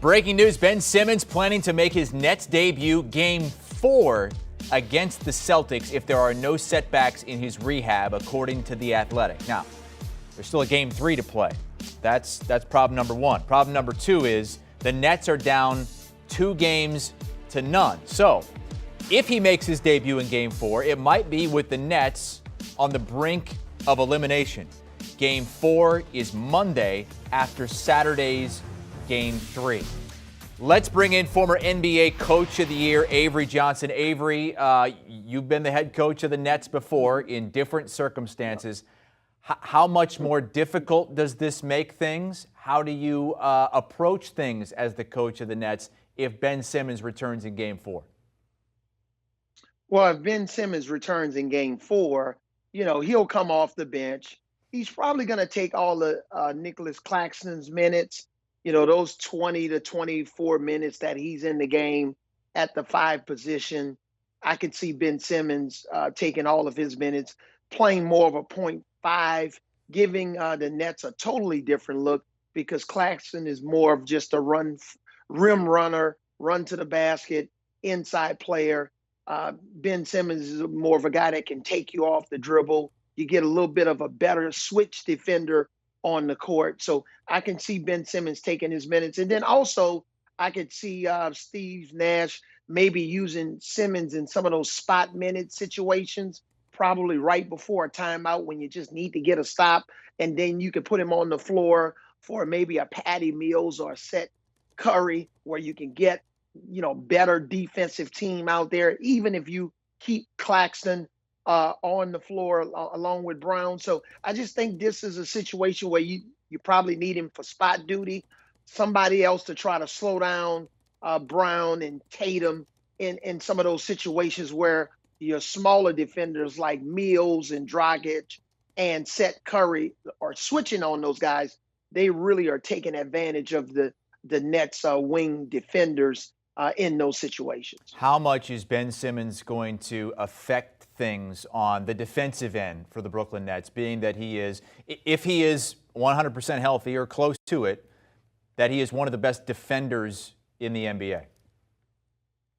Breaking news, Ben Simmons planning to make his Nets debut Game 4 against the Celtics if there are no setbacks in his rehab, according to The Athletic. Now, there's still a Game 3 to play. That's problem number one. Problem number two is the Nets are down 2-0. So, if he makes his debut in Game 4, it might be with the Nets on the brink of elimination. Game 4 is Monday after Saturday's Game 3. Let's bring in former NBA Coach of the Year, Avery Johnson. Avery, you've been the head coach of the Nets before in different circumstances. How much more difficult does this make things? How do you approach things as the coach of the Nets if Ben Simmons returns in Game 4? Well, if Ben Simmons returns in Game 4, he'll come off the bench. He's probably going to take all the Nicholas Claxton's minutes, those 20 to 24 minutes that he's in the game at the 5 position. I could see Ben Simmons taking all of his minutes, playing more of a 0.5, giving the Nets a totally different look because Claxton is more of just a rim runner, run to the basket, inside player. Ben Simmons is more of a guy that can take you off the dribble. You get a little bit of a better switch defender on the court. So I can see Ben Simmons taking his minutes. And then also I could see Steve Nash maybe using Simmons in some of those spot minute situations, probably right before a timeout when you just need to get a stop. And then you could put him on the floor for maybe a Patty Mills or a Seth Curry where you can get, better defensive team out there, even if you keep Claxton on the floor along with Brown. So I just think this is a situation where you probably need him for spot duty, somebody else to try to slow down Brown and Tatum in some of those situations where your smaller defenders like Mills and Dragic and Seth Curry are switching on those guys. They really are taking advantage of the Nets wing defenders in those situations. How much is Ben Simmons going to affect things on the defensive end for the Brooklyn Nets, being that if he is 100% healthy or close to it, that he is one of the best defenders in the NBA?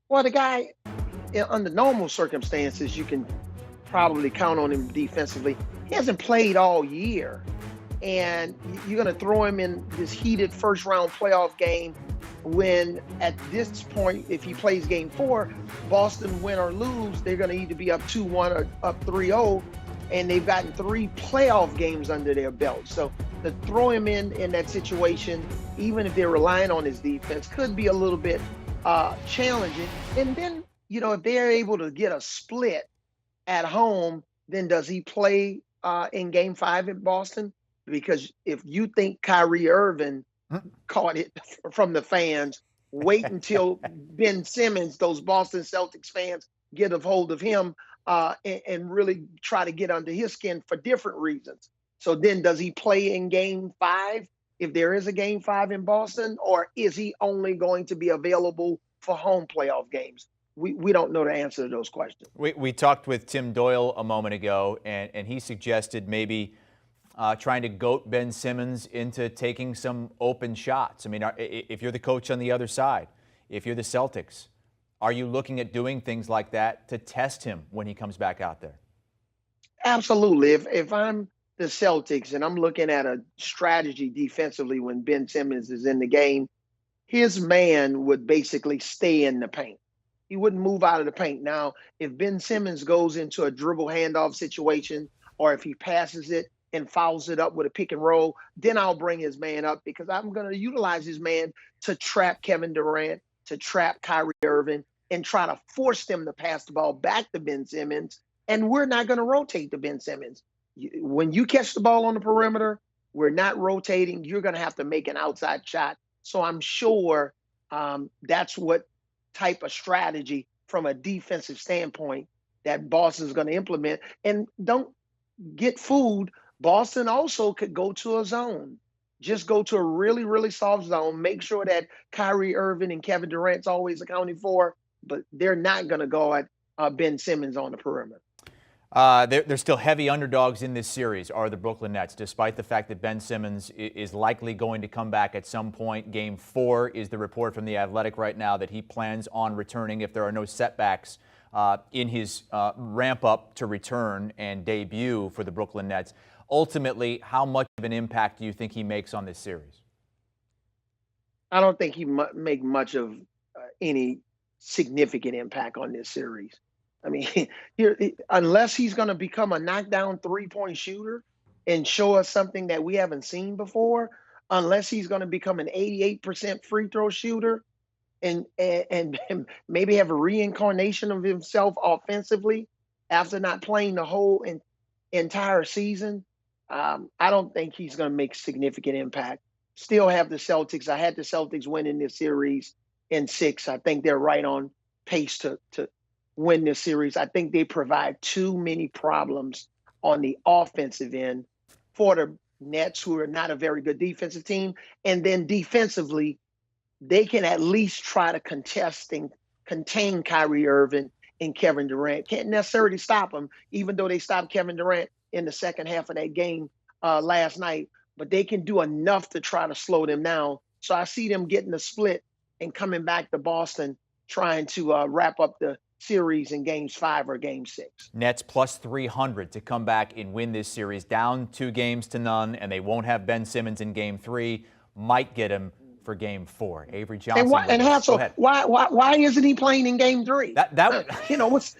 Well, the guy, under normal circumstances, you can probably count on him defensively. He hasn't played all year, and you're going to throw him in this heated first-round playoff game when at this point, if he plays Game 4, Boston win or lose, they're going to either be up 2-1 or up 3-0, and they've gotten 3 playoff games under their belt. So to throw him in that situation, even if they're relying on his defense, could be a little bit challenging. And then, if they're able to get a split at home, then does he play in Game 5 in Boston? Because if you think Kyrie Irving caught it from the fans, wait until Ben Simmons, those Boston Celtics fans, get a hold of him and really try to get under his skin for different reasons. So then does he play in Game 5 if there is a Game 5 in Boston, or is he only going to be available for home playoff games? We don't know the answer to those questions. We talked with Tim Doyle a moment ago, and he suggested maybe trying to goat Ben Simmons into taking some open shots. I mean, if you're the coach on the other side, if you're the Celtics, are you looking at doing things like that to test him when he comes back out there? Absolutely. If I'm the Celtics and I'm looking at a strategy defensively when Ben Simmons is in the game, his man would basically stay in the paint. He wouldn't move out of the paint. Now, if Ben Simmons goes into a dribble handoff situation, or if he passes it and fouls it up with a pick and roll, then I'll bring his man up because I'm going to utilize his man to trap Kevin Durant, to trap Kyrie Irving, and try to force them to pass the ball back to Ben Simmons. And we're not going to rotate to Ben Simmons. When you catch the ball on the perimeter, we're not rotating. You're going to have to make an outside shot. So I'm sure that's what type of strategy from a defensive standpoint that Boston's going to implement. And don't get fooled. Boston also could go to a zone. Just go to a really, really soft zone. Make sure that Kyrie Irving and Kevin Durant's always accounted for, but they're not going to go at Ben Simmons on the perimeter. They're still heavy underdogs in this series, are the Brooklyn Nets, despite the fact that Ben Simmons is likely going to come back at some point. Game 4 is the report from The Athletic right now that he plans on returning if there are no setbacks in his ramp-up to return and debut for the Brooklyn Nets. Ultimately, how much of an impact do you think he makes on this series? I don't think he make much of any significant impact on this series. I mean, unless he's going to become a knockdown three-point shooter and show us something that we haven't seen before, unless he's going to become an 88% free throw shooter and maybe have a reincarnation of himself offensively after not playing the whole entire season, I don't think he's going to make significant impact. Still have the Celtics. I had the Celtics winning this series in 6. I think they're right on pace to win this series. I think they provide too many problems on the offensive end for the Nets, who are not a very good defensive team. And then defensively, they can at least try to contest and contain Kyrie Irving and Kevin Durant. Can't necessarily stop them, even though they stopped Kevin Durant in the second half of that game last night. But they can do enough to try to slow them down. So I see them getting a split and coming back to Boston, trying to wrap up the series in games 5 or game 6. Nets plus 300 to come back and win this series, down 2-0, and they won't have Ben Simmons in game 3. Might get him for game 4. Avery Johnson. And Hassel, why isn't he playing in game 3? What's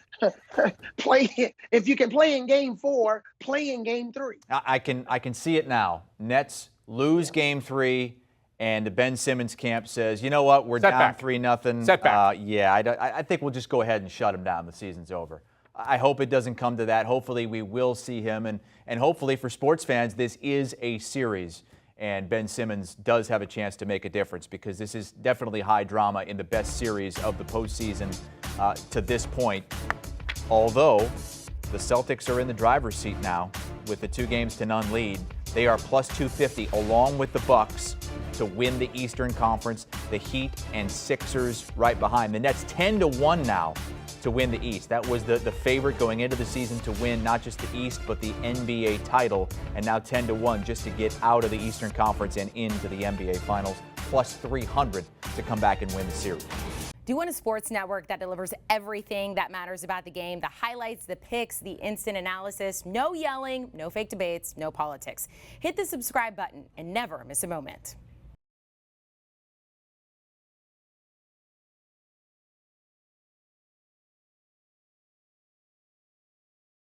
play? If you can play in game 4, play in game 3. I can see it now. Nets lose game 3. And the Ben Simmons camp says, you know what, we're down 3-0. Setback. I think we'll just go ahead and shut him down. The season's over. I hope it doesn't come to that. Hopefully we will see him. And hopefully for sports fans, this is a series. And Ben Simmons does have a chance to make a difference, because this is definitely high drama in the best series of the postseason to this point. Although the Celtics are in the driver's seat now with the 2-0 lead. They are plus 250 along with the Bucks to win the Eastern Conference. The Heat and Sixers right behind. The Nets 10-1 now to win the East. That was the favorite going into the season to win not just the East but the NBA title, and now 10-1 just to get out of the Eastern Conference and into the NBA Finals. Plus 300 to come back and win the series. Do you want a sports network that delivers everything that matters about the game? The highlights, the picks, the instant analysis, no yelling, no fake debates, no politics. Hit the subscribe button and never miss a moment.